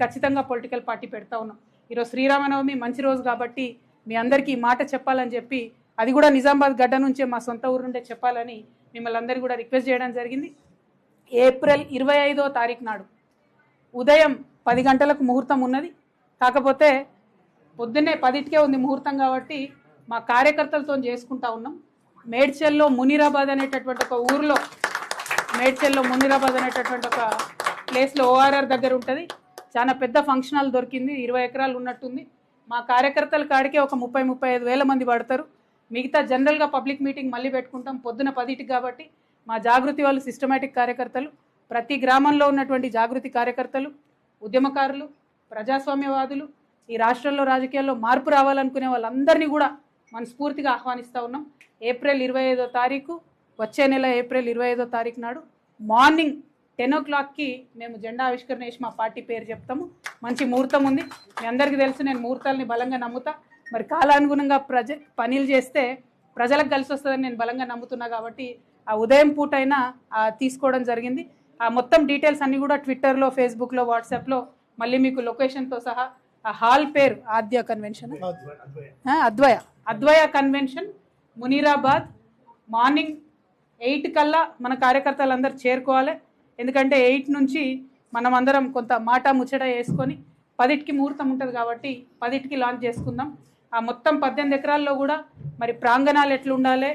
ఖచ్చితంగా political party పెడతా ఉన్నాం. ఈరోజు శ్రీరామనవమి మంచి రోజు కాబట్టి మీ అందరికీ ఈ మాట చెప్పాలని చెప్పి, అది కూడా నిజామాబాద్ గడ్డ నుంచే మా సొంత ఊరు నుండే చెప్పాలని మిమ్మల్ని అందరికీ కూడా రిక్వెస్ట్ చేయడం జరిగింది. ఏప్రిల్ 25వ తారీఖు నాడు ఉదయం 10 గంటలకు ముహూర్తం ఉన్నది. కాకపోతే పొద్దున్నే 10కే ఉంది ముహూర్తం కాబట్టి మా కార్యకర్తలతో చేసుకుంటా ఉన్నాం. మేడ్చల్లో మునీరాబాద్ అనేటటువంటి ఒక ఊరిలో, మేడ్చల్లో మునీరాబాద్ అనేటటువంటి ఒక ప్లేస్లో ORR దగ్గర ఉంటుంది. చాలా పెద్ద ఫంక్షన్ హాల్ దొరికింది, 20 ఎకరాలు ఉన్నట్టుంది. మా కార్యకర్తల కాడికే ఒక 30-35 వేల మంది పడతారు. మిగతా జనరల్గా పబ్లిక్ మీటింగ్ మళ్ళీ పెట్టుకుంటాం పొద్దున 10కి కాబట్టి మా జాగృతి వాళ్ళు సిస్టమేటిక్ కార్యకర్తలు, ప్రతి గ్రామంలో ఉన్నటువంటి జాగృతి కార్యకర్తలు, ఉద్యమకారులు, ప్రజాస్వామ్యవాదులు, ఈ రాష్ట్రంలో రాజకీయాల్లో మార్పు రావాలనుకునే వాళ్ళందరినీ కూడా మనస్ఫూర్తిగా ఆహ్వానిస్తూ ఉన్నాం. ఏప్రిల్ 25వ తారీఖు, వచ్చే నెల ఏప్రిల్ 25వ తారీఖు నాడు మార్నింగ్ 10 o'clockకి మేము జెండా ఆవిష్కరణ చేసి మా పార్టీ పేరు చెప్తాము. మంచి ముహూర్తం ఉంది. మీ అందరికీ తెలుసు, నేను ముహూర్తాలని బలంగా నమ్ముతా. మరి కాలానుగుణంగా పనులు చేస్తే ప్రజలకు కలిసి వస్తుందని నేను బలంగా నమ్ముతున్నా కాబట్టి ఆ ఉదయం పూట అయినా తీసుకోవడం జరిగింది. ఆ మొత్తం డీటెయిల్స్ అన్నీ కూడా ట్విట్టర్లో, ఫేస్బుక్లో, వాట్సాప్లో మళ్ళీ మీకు లొకేషన్తో సహా, ఆ హాల్ పేరు ఆద్య కన్వెన్షన్, అద్వయ కన్వెన్షన్, మునీరాబాద్. మార్నింగ్ 8 కల్లా మన కార్యకర్తలందరూ చేరుకోవాలి. ఎందుకంటే 8 నుంచి మనం అందరం కొంత మాట ముచ్చట వేసుకొని 10కి ముహూర్తం ఉంటుంది కాబట్టి 10కి లాంచ్ చేసుకుందాం. ఆ మొత్తం 18 ఎకరాల్లో కూడా మరి ప్రాంగణాలు ఎట్లా ఉండాలి,